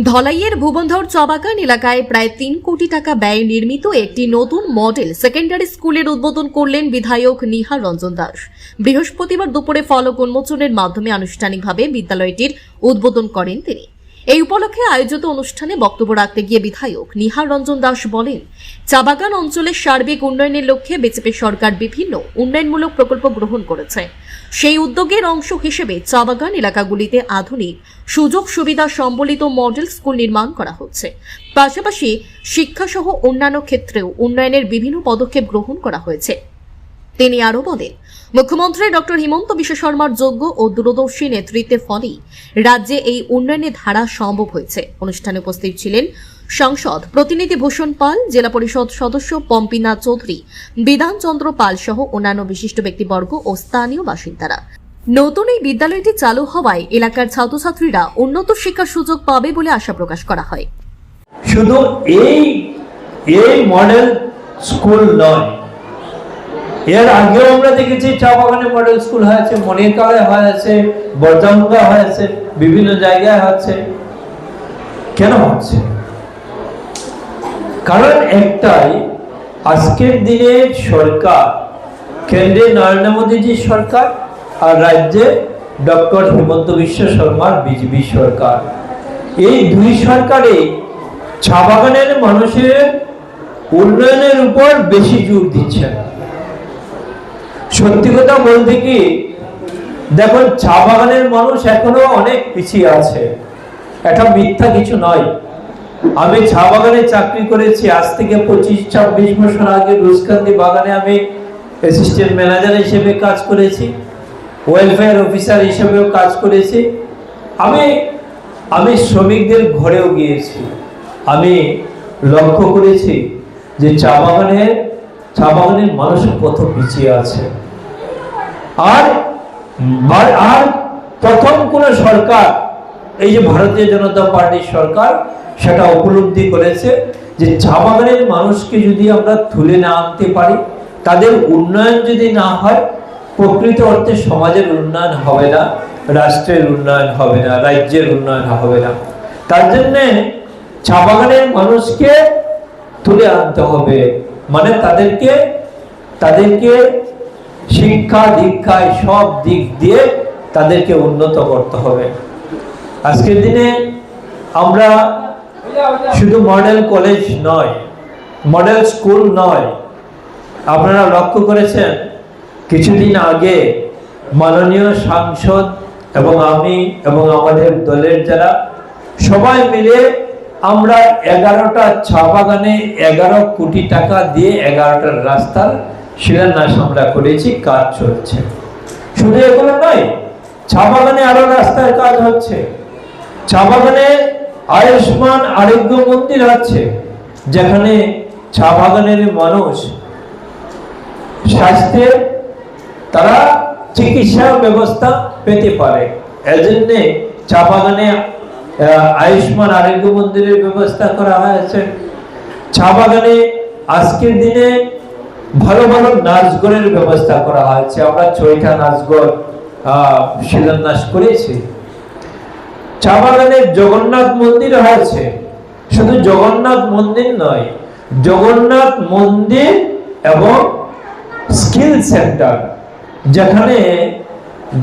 ধলাইয়ের ভুবনধর চা-বাগান এলাকায় প্রায় ৩ কোটি টাকা ব্যয়ে নির্মিত একটি নতুন মডেল সেকেন্ডারি স্কুলের উদ্বোধন করলেন বিধায়ক নিহার রঞ্জন দাস। বৃহস্পতিবার দুপুরে ফলক উন্মোচনের মাধ্যমে আনুষ্ঠানিকভাবে বিদ্যালয়টির উদ্বোধন করেন তিনি। এই উপলক্ষে আয়োজিত অনুষ্ঠানে বক্তব্য রাখতে গিয়ে বিধায়ক নিহার রঞ্জন দাস বলেন, চা-বাগান অঞ্চলের সার্বিক উন্নয়নের লক্ষ্যে বিজেপি সরকার বিভিন্ন উন্নয়নমূলক প্রকল্প গ্রহণ করেছে। সেই উদ্যোগের অংশ হিসেবে চা-বাগান এলাকাগুলিতে আধুনিক সুযোগ সুবিধা সম্বলিত মডেল স্কুল নির্মাণ করা হচ্ছে। পাশাপাশি শিক্ষাসহ অন্যান্য ক্ষেত্রেও উন্নয়নের বিভিন্ন পদক্ষেপ গ্রহণ করা হয়েছে। তিনি আরও বলেন, মুখ্যমন্ত্রী ডক্টর হিমন্ত বিশ্ব শর্মার যোগ্য ও দূরদর্শী নেতৃত্বের ফলেই রাজ্যে এই উন্নয়নের ধারা সম্ভব হয়েছে। অনুষ্ঠানে উপস্থিত ছিলেন সাংসদ প্রতিনিধি ভূষণ পাল, জেলা পরিষদ সদস্য পম্পিনা চৌধুরী, বিধানচন্দ্র পাল সহ অন্যান্য বিশিষ্ট ব্যক্তিবর্গ ও স্থানীয় বাসিন্দারা। নতুন এই বিদ্যালয়টি চালু হওয়ায় এলাকার ছাত্রছাত্রীরা উন্নত শিক্ষার সুযোগ পাবে বলে আশা প্রকাশ করা হয়। শুধু এই মডেল স্কুল নয়, এর আগেও আমরা দেখেছি চা-বাগানে মডেল স্কুল হয়েছে, মনিরতলায় হয়েছে, বর্জামুঙ্গা হয়েছে, বিভিন্ন জায়গায় হচ্ছে। কেন হচ্ছে? কারণ একটাই, আজকের দিনে সরকার, কেন্দ্রে নরেন্দ্র মোদীজি সরকার আর রাজ্যে ডক্টর হিমন্ত বিশ্ব শর্মার বিজেপি সরকার, এই দুই সরকারে চা-বাগানের মানুষের উন্নয়নের উপর বেশি জোর দিচ্ছেন। সত্যি কথা বলতে কি, দেখুন, চা-বাগানের মানুষ এখনো অনেক পিছিয়ে আছে, এটা মিথ্যা কিছু নয়। আমি চা-বাগানে চাকরি করেছি, আজ থেকে 25-26 বছর আগে রুজকান্দি বাগানে আমি অ্যাসিস্ট্যান্ট ম্যানেজার হিসেবে কাজ করেছি, ওয়েলফেয়ার অফিসার হিসেবেও কাজ করেছি। আমি শ্রমিকদের ঘরেও গিয়েছি। আমি লক্ষ্য করেছি যে চা-বাগানের মানুষ কত পিছিয়ে আছে। আর প্রথম কোন সরকার, এই যে ভারতীয় জনতা পার্টির সরকার, সেটা উপলব্ধি করেছে যে চা-বাগানের মানুষকে যদি আমরা তুলে না আনতে পারি, তাদের উন্নয়ন যদি না হয়, প্রকৃত অর্থে সমাজের উন্নয়ন হবে না, রাষ্ট্রের উন্নয়ন হবে না, রাজ্যের উন্নয়ন হবে না। তার জন্য চা-বাগানের মানুষকে তুলে আনতে হবে, মানে তাদেরকে শিক্ষা দীক্ষায় সব দিক দিয়ে তাদেরকে উন্নত করতে হবে। আজকের দিনে আমরা শুধু মডেল কলেজ নয়, মডেল স্কুল নয়, আপনারা লক্ষ্য করেছেন কিছুদিন আগে মাননীয় সাংসদ এবং আমি এবং আমাদের দলের যারা সবাই মিলে আমরা 11টা চা-বাগানে 11 কোটি টাকা দিয়ে 11টা রাস্তার শিলান্যাস আমরা করেছি, কাজ চলছে। শুধু এগুলো নয়, চা-বাগানে আরো রাস্তার কাজ হচ্ছে। চা-বাগানে আয়ুষ্মান আরোগ্য মন্দির হচ্ছে, যেখানে চা-বাগানের মানুষ স্বাস্থ্যের তারা চিকিৎসা ব্যবস্থা পেতে পারে। এজন্য চা-বাগানে আয়ুষ্মান আরোগ্য মন্দিরের ব্যবস্থা করা হয়েছে। চা-বাগানে আজকের দিনে ভালো ভালো নাচঘরের ব্যবস্থা করা হয়েছে। আমরা 6টা নাচঘর শিলান্যাস করেছি। চা-বাগানে জগন্নাথ মন্দির হয়েছে। শুধু জগন্নাথ মন্দির নয়, জগন্নাথ মন্দির এবং স্কিল সেন্টার,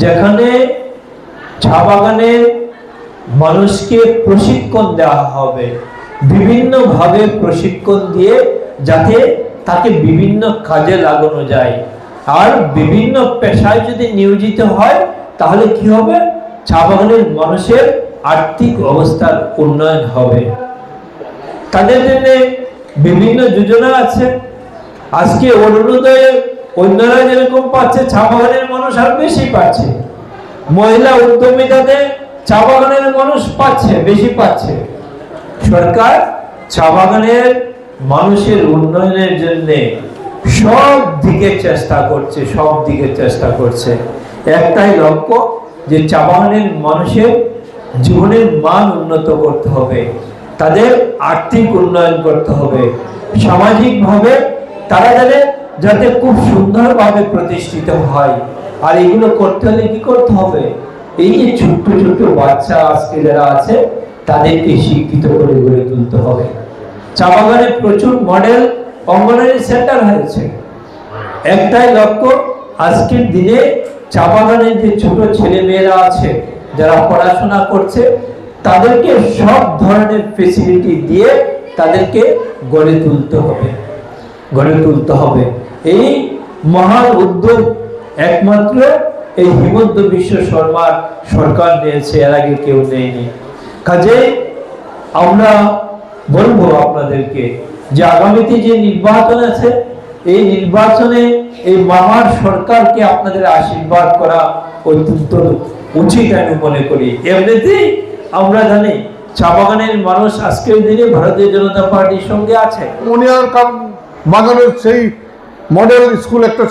যেখানে চা-বাগানের মানুষকে প্রশিক্ষণ দেওয়া হবে, বিভিন্ন ভাবে প্রশিক্ষণ দিয়ে যাতে তাকে বিভিন্ন কাজে লাগানো যায়। আর বিভিন্ন পেশায় যদি নিয়োজিত হয়, তাহলে কি হবে? চা-বাগানের মানুষের আর্থিক অবস্থার উন্নয়ন হবে। তাদের জন্য বিভিন্ন যোজনা আছে। আজকে অরুণোদয়ে অন্যরা যেরকম পাচ্ছে, চা-বাগানের মানুষ আর বেশি পাচ্ছে। মহিলা উদ্যমিতাতে চা-বাগানের মানুষ পাচ্ছে, বেশি পাচ্ছে। সরকার চা-বাগানের মানুষের উন্নয়নের জন্য সব দিকে চেষ্টা করছে। একটাই লক্ষ্য, যে চা-বাগানের মানুষের জীবনের মান উন্নত করতে হবে, তাদের আর্থিক উন্নয়ন করতে হবে, সামাজিকভাবে তারা যাতে খুব সুন্দরভাবে প্রতিষ্ঠিত হয়। আর এগুলো করতে হলে কি করতে হবে? এই যে ছোট্ট ছোট্ট বাচ্চা আজকে যারা আছে, তাদেরকে শিক্ষিত করে গড়ে তুলতে হবে। চা বাগানে প্রচুর মডেল অঙ্গনওয়াড়ি সেন্টার হয়েছে। একটাই লক্ষ্য, আজকের দিনে চা বাগানের যে ছোট ছেলে মেয়েরা আছে যারা পড়াশোনা করছে তাদেরকে সব ধরনের ফেসিলিটি দিয়ে তাদেরকে গড়ে তুলতে হবে। এই মহান উদ্যোগ একমাত্র এই হিমন্ত বিশ্ব শর্মার সরকার নিয়েছে, এর আগে কেউ নেয়নি। কাজে আমরা বলবো আপনাদেরকে যে আগামীতে যে নির্বাচন আছে এই নির্বাচনে এই মহান সরকারকে আপনাদের আশীর্বাদ করা অত্যন্ত উচিত আমি মনে করি। এমনিতেই আমরা জানি চা বাগানের মানুষ আজকের দিনে ভারতীয় জনতা পার্টির সঙ্গে আছে। মনিয়ার বাগানের সেই মডেল স্কুল একটা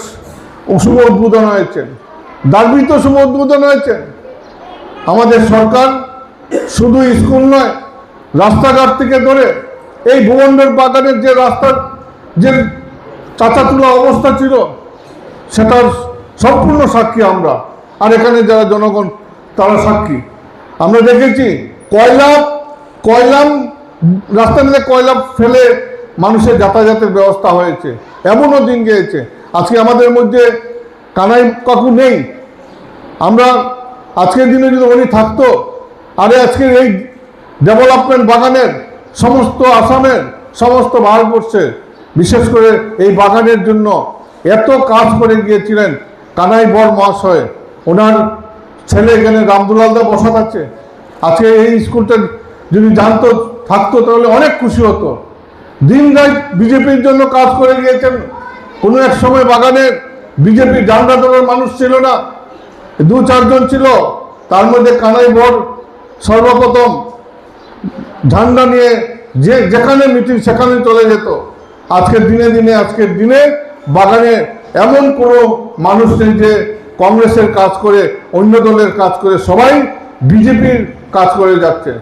শুভ উদ্বোধন হয়েছে, দার্বিত শুভ উদ্বোধন হয়েছে। আমাদের সরকার শুধু স্কুল নয়, রাস্তাঘাট থেকে ধরে এই ভুবনের বাগানের যে রাস্তার যে চাচাতুলা অবস্থা ছিল সেটার সম্পূর্ণ সাক্ষী আমরা, আর এখানে যারা জনগণ তারা সাক্ষী। আমরা দেখেছি কয়লাম রাস্তার মধ্যে কয়লা ফেলে মানুষের যাতায়াতের ব্যবস্থা হয়েছে, এমনও দিন গিয়েছে। আজকে আমাদের মধ্যে কানাই কাকু নেই, আমরা আজকের দিনে যদি উনি থাকতো, আরে আজকের এই ডেভেলপমেন্ট বাগানের সমস্ত আসামের সমস্ত ভারতবর্ষে বিশেষ করে এই বাগানের জন্য এত কাজ করে গিয়েছিলেন কানাই বর মহাশয়। ওনার ছেলে এখানে রামদুলালদা বসা আছে, আজকে এই স্কুলটা যদি জানতো থাকতো তাহলে অনেক খুশি হতো। দিন রাত বিজেপির জন্য কাজ করে গিয়েছেন। কোনো এক সময় বাগানের বিজেপির ঝান্ডা ধরার মানুষ ছিল না, 2-4 জন ছিল, তার মধ্যে কানাই বর সর্বপ্রথম ঝান্ডা নিয়ে যেখানে মিটিং সেখানে চলে যেত। আজকের দিনে বাগানে এমন কোনো মানুষ নেই যে কংগ্রেসের কাজ করে, অন্য দলের কাজ করে, সবাই বিজেপির কাজ করে যাচ্ছে।